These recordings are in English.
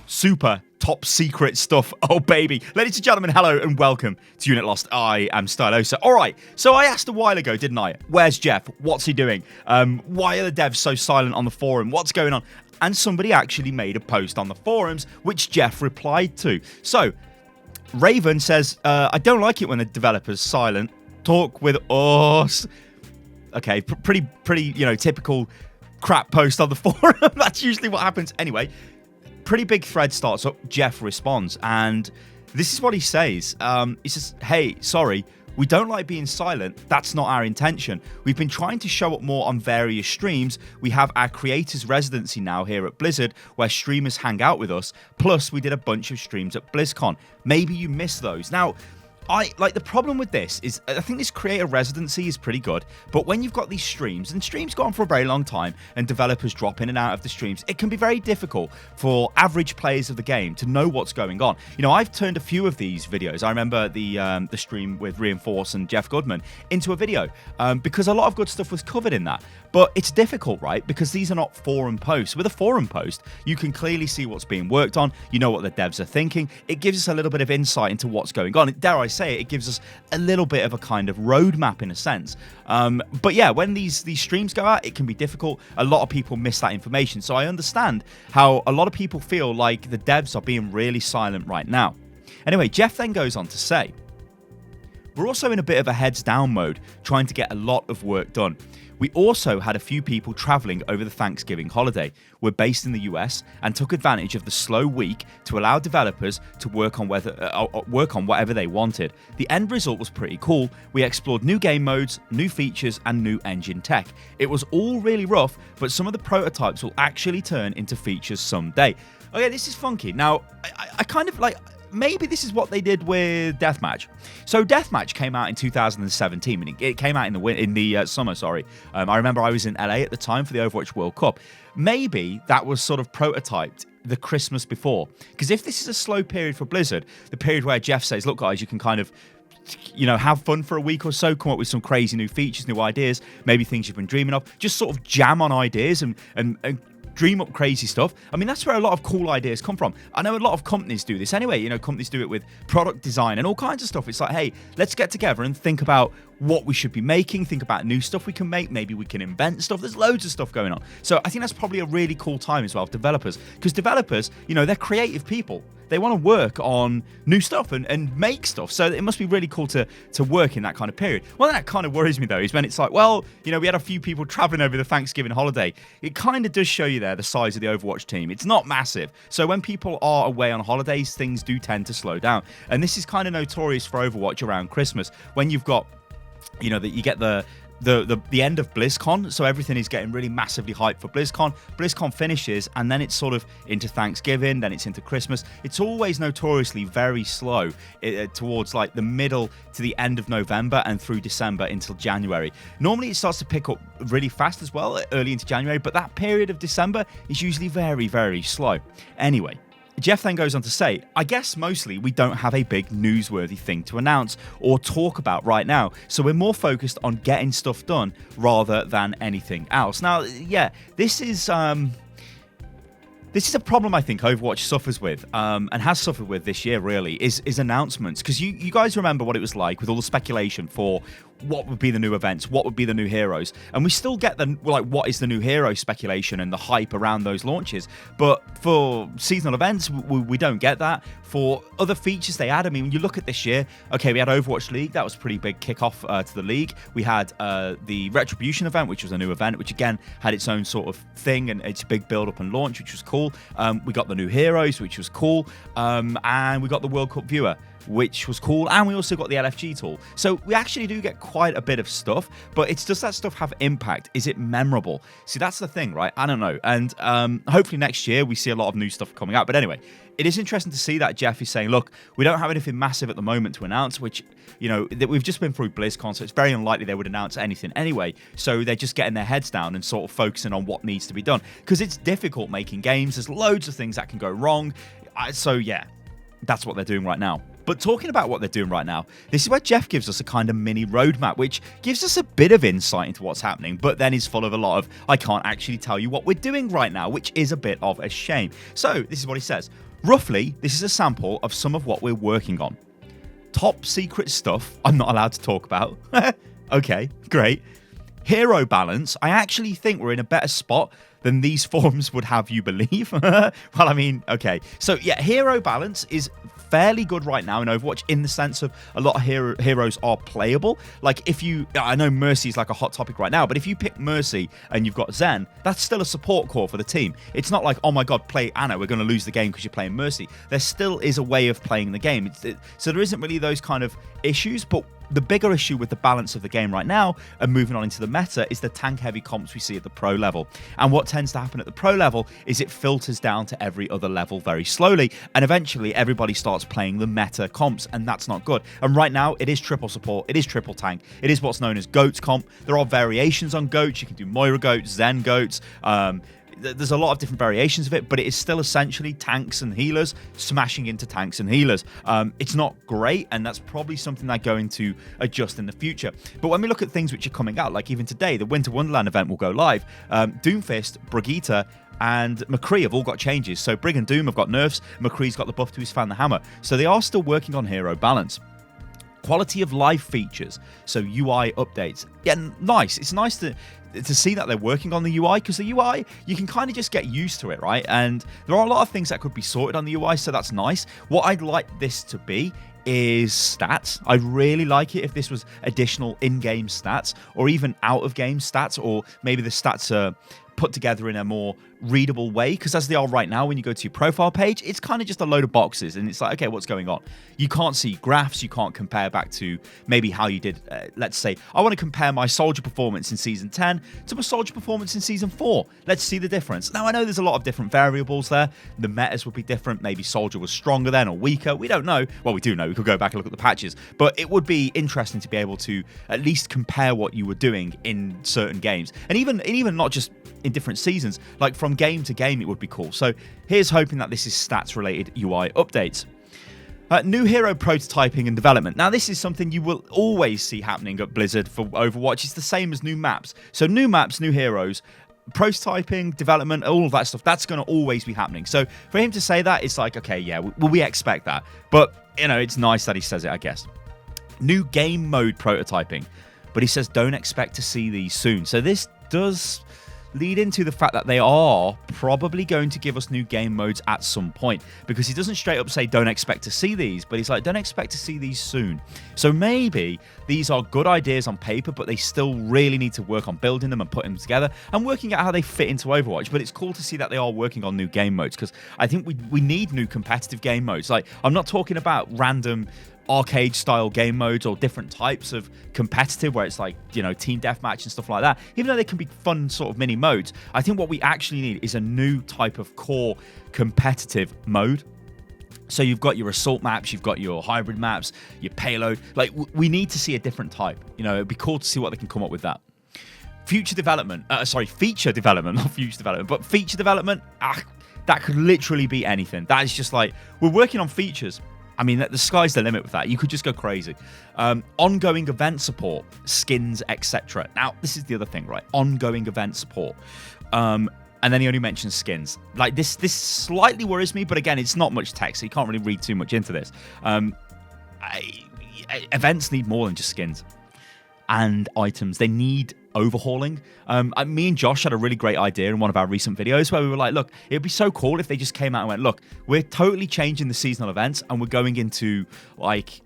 super top secret stuff. Oh, baby. Ladies and gentlemen, hello and welcome to Unit Lost. I am Stylosa. All right, so I asked a while ago, didn't I? Where's Jeff? What's he doing? Why are the devs so silent on the forum? What's going on? And somebody actually made a post on the forums, which Jeff replied to. So, Raven says, I don't like it when the developer's silent. Talk with us. Okay, pretty, typical crap post on the forum. That's usually what happens. Anyway, pretty big thread starts up. Jeff responds, and this is what he says. He says, hey, sorry, we don't like being silent. That's not our intention. We've been trying to show up more on various streams. We have our creators residency now here at Blizzard, where streamers hang out with us. Plus, we did a bunch of streams at BlizzCon. Maybe you missed those. Now, the problem with this is I think this creator residency is pretty good, but when you've got these streams, and streams go on for a very long time, and developers drop in and out of the streams, it can be very difficult for average players of the game to know what's going on. You know, I've turned a few of these videos, I remember the stream with Reinforce and Jeff Goodman, into a video, because a lot of good stuff was covered in that. But it's difficult, right? Because these are not forum posts. With a forum post, you can clearly see what's being worked on. You know what the devs are thinking. It gives us a little bit of insight into what's going on. Dare I say it gives us a little bit of a kind of roadmap in a sense. But yeah, when these streams go out, it can be difficult. A lot of people miss that information. So I understand how a lot of people feel like the devs are being really silent right now. Anyway, Jeff then goes on to say, we're also in a bit of a heads down mode, trying to get a lot of work done. We also had a few people traveling over the Thanksgiving holiday. We're based in the US and took advantage of the slow week to allow developers to work on whatever they wanted. The end result was pretty cool. We explored new game modes, new features, and new engine tech. It was all really rough, but some of the prototypes will actually turn into features someday. Okay, this is funky. Now, I kind of like... Maybe this is what they did with Deathmatch. So Deathmatch came out in 2017, meaning it came out in the summer, sorry. I remember I was in LA at the time for the Overwatch World Cup. Maybe that was sort of prototyped the Christmas before. Because if this is a slow period for Blizzard, the period where Jeff says, look guys, you can kind of, have fun for a week or so, come up with some crazy new features, new ideas, maybe things you've been dreaming of, just sort of jam on ideas and dream up crazy stuff. I mean, that's where a lot of cool ideas come from. I know a lot of companies do this anyway. Companies do it with product design and all kinds of stuff. It's like, hey, let's get together and think about what we should be making, think about new stuff we can make, maybe we can invent stuff. There's loads of stuff going on. So I think that's probably a really cool time as well for developers, because developers, they're creative people. They want to work on new stuff and make stuff. So it must be really cool to work in that kind of period. Well, that kind of worries me, though, is when it's like, well, we had a few people traveling over the Thanksgiving holiday. It kind of does show you there the size of the Overwatch team. It's not massive. So when people are away on holidays, things do tend to slow down. And this is kind of notorious for Overwatch around Christmas, when you've got, that you get the end of BlizzCon, so everything is getting really massively hyped for BlizzCon. BlizzCon finishes, and then it's sort of into Thanksgiving, then it's into Christmas. It's always notoriously very slow towards like the middle to the end of November and through December until January. Normally it starts to pick up really fast as well, early into January, but that period of December is usually very, very slow. Anyway, Jeff then goes on to say, I guess mostly we don't have a big newsworthy thing to announce or talk about right now, so we're more focused on getting stuff done rather than anything else. Now, yeah, this is a problem I think Overwatch suffers with, and has suffered with this year, really, is announcements. Because you guys remember what it was like with all the speculation for what would be the new events, what would be the new heroes. And we still get what is the new hero speculation and the hype around those launches. But for seasonal events, we don't get that. For other features they add, I mean, when you look at this year, okay, we had Overwatch League. That was a pretty big kickoff to the league. We had the Retribution event, which was a new event, which again had its own sort of thing and its big build-up and launch, which was cool. We got the new heroes, which was cool. And we got the World Cup viewer, which was cool, and we also got the LFG tool. So we actually do get quite a bit of stuff, but it's does that stuff have impact? Is it memorable? See, that's the thing, right? I don't know. And hopefully next year we see a lot of new stuff coming out. But anyway, it is interesting to see that Jeff is saying, look, we don't have anything massive at the moment to announce, which, that we've just been through BlizzCon, so it's very unlikely they would announce anything anyway. So they're just getting their heads down and sort of focusing on what needs to be done, because it's difficult making games. There's loads of things that can go wrong. So yeah, that's what they're doing right now. But talking about what they're doing right now, this is where Jeff gives us a kind of mini roadmap, which gives us a bit of insight into what's happening, but then is full of a lot of, I can't actually tell you what we're doing right now, which is a bit of a shame. So this is what he says. Roughly, this is a sample of some of what we're working on. Top secret stuff I'm not allowed to talk about. Okay, great. Hero balance, I actually think we're in a better spot than these forums would have you believe. Well, I mean, okay. So yeah, hero balance is fairly good right now in Overwatch in the sense of a lot of heroes are playable. Like if you, I know Mercy is like a hot topic right now, but if you pick Mercy and you've got Zen, that's still a support core for the team. It's not like, oh my god, play Anna, we're going to lose the game because you're playing Mercy. There still is a way of playing the game. So there isn't really those kind of issues, but the bigger issue with the balance of the game right now and moving on into the meta is the tank heavy comps we see at the pro level. And what tends to happen at the pro level is it filters down to every other level very slowly, and eventually everybody starts playing the meta comps, and that's not good. And right now it is triple support, it is triple tank, it is what's known as goats comp. There are variations on goats. You can do Moira goats, Zen goats, there's a lot of different variations of it, but it is still essentially tanks and healers smashing into tanks and healers. It's not great, and that's probably something they're going to adjust in the future. But when we look at things which are coming out, like even today, the Winter Wonderland event will go live. Doomfist, Brigitte, and McCree have all got changes. So Brig and Doom have got nerfs, McCree's got the buff to his Fan the Hammer. So they are still working on hero balance. Quality of life features, so UI updates. Yeah, nice. It's nice to see that they're working on the UI, because the UI, you can kind of just get used to it, right? And there are a lot of things that could be sorted on the UI, so that's nice. What I'd like this to be is stats. I'd really like it if this was additional in-game stats, or even out-of-game stats, or maybe the stats are put together in a more readable way, because as they are right now, when you go to your profile page, it's kind of just a load of boxes, and it's like, okay, what's going on? You can't see graphs, you can't compare back to maybe how you did, let's say, I want to compare my soldier performance in Season 10 to my soldier performance in Season 4. Let's see the difference. Now, I know there's a lot of different variables there. The metas would be different. Maybe soldier was stronger then or weaker. We don't know. Well, we do know. We could go back and look at the patches. But it would be interesting to be able to at least compare what you were doing in certain games. And even not just in different seasons, like from game to game, it would be cool. So here's hoping that this is stats related UI updates. New hero prototyping and development. Now, this is something you will always see happening at Blizzard for Overwatch. It's the same as new maps. So new maps, new heroes, prototyping, development, all of that stuff, that's going to always be happening. So for him to say that, it's like, okay, yeah, we expect that. But, you know, it's nice that he says it, I guess. New game mode prototyping. But he says don't expect to see these soon. So this does lead into the fact that they are probably going to give us new game modes at some point, because he doesn't straight up say don't expect to see these, but he's like don't expect to see these soon. So maybe these are good ideas on paper, but they still really need to work on building them and putting them together and working out how they fit into Overwatch. But it's cool to see that they are working on new game modes, because I think we need new competitive game modes. Like, I'm not talking about random arcade style game modes or different types of competitive where it's like, you know, team deathmatch and stuff like that. Even though they can be fun sort of mini modes, I think what we actually need is a new type of core competitive mode. So you've got your assault maps, you've got your hybrid maps, your payload. Like, we need to see a different type. You know, it'd be cool to see what they can come up with that. Feature development, not future development, but feature development, that could literally be anything. That is just like, we're working on features. I mean, the sky's the limit with that. You could just go crazy. Ongoing event support, skins, etc. Now, this is the other thing, right? Ongoing event support. And then he only mentions skins. Like, this slightly worries me, but again, it's not much text, so you can't really read too much into this. Events need more than just skins and items. They need overhauling. Me and Josh had a really great idea in one of our recent videos where we were like, look, it'd be so cool if they just came out and went, look, we're totally changing the seasonal events and we're going into like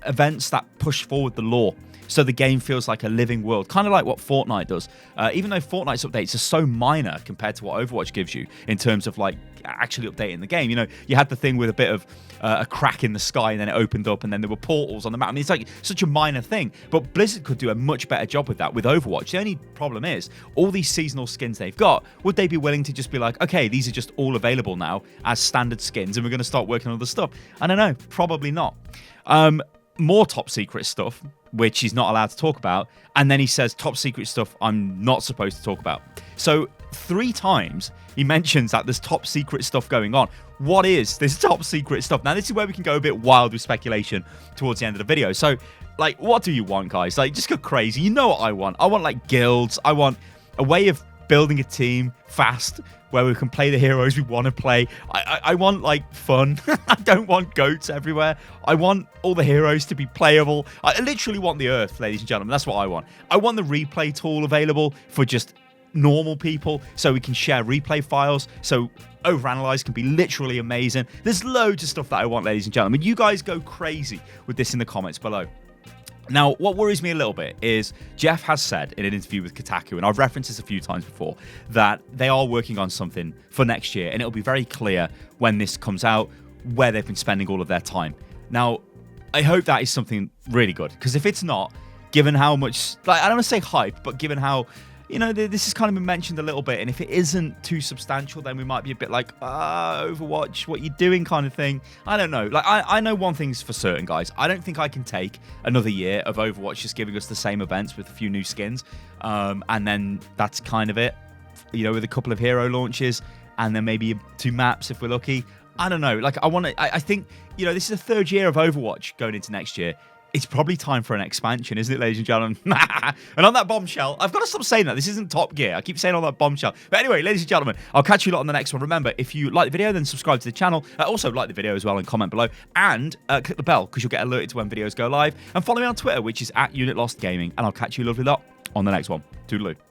events that push forward the lore, so the game feels like a living world, kind of like what Fortnite does. Even though Fortnite's updates are so minor compared to what Overwatch gives you in terms of like actually updating the game. You know, you had the thing with a bit of a crack in the sky and then it opened up and then there were portals on the map. I mean, it's like such a minor thing, but Blizzard could do a much better job with that with Overwatch. The only problem is all these seasonal skins they've got, would they be willing to just be like, okay, these are just all available now as standard skins and we're going to start working on other stuff? I don't know, probably not. More top secret stuff, which he's not allowed to talk about, and then he says top secret stuff I'm not supposed to talk about. So 3 times he mentions that there's top secret stuff going on. What is this top secret stuff? Now, this is where we can go a bit wild with speculation towards the end of the video. So, like, what do you want, guys? Like, just go crazy. You know what I want. I want, like, guilds. I want a way of building a team fast where we can play the heroes we want to play. I want, like, fun. I don't want goats everywhere. I want all the heroes to be playable. I literally want the earth, ladies and gentlemen. That's what I want. I want the replay tool available for just normal people so we can share replay files, so Overanalyze can be literally amazing. There's loads of stuff that I want, ladies and gentlemen. You guys go crazy with this in the comments below. Now, what worries me a little bit is Jeff has said in an interview with Kotaku, and I've referenced this a few times before, that they are working on something for next year, and it'll be very clear when this comes out where they've been spending all of their time. Now, I hope that is something really good, because if it's not, given how much, like, I don't want to say hype, but given how, you know, this has kind of been mentioned a little bit, and if it isn't too substantial, then we might be a bit like, Overwatch, what you doing kind of thing. I don't know. Like, I know one thing's for certain, guys. I don't think I can take another year of Overwatch just giving us the same events with a few new skins, and then that's kind of it, you know, with a couple of hero launches, and then maybe 2 maps if we're lucky. I don't know. Like, I think, you know, this is the 3rd year of Overwatch going into next year. It's probably time for an expansion, isn't it, ladies and gentlemen? And on that bombshell, I've got to stop saying that. This isn't Top Gear. I keep saying on that bombshell. But anyway, ladies and gentlemen, I'll catch you lot on the next one. Remember, if you like the video, then subscribe to the channel. Also, like the video as well and comment below. And click the bell, because you'll get alerted to when videos go live. And follow me on Twitter, which is @UnitLostGaming. And I'll catch you lovely lot on the next one. Toodaloo.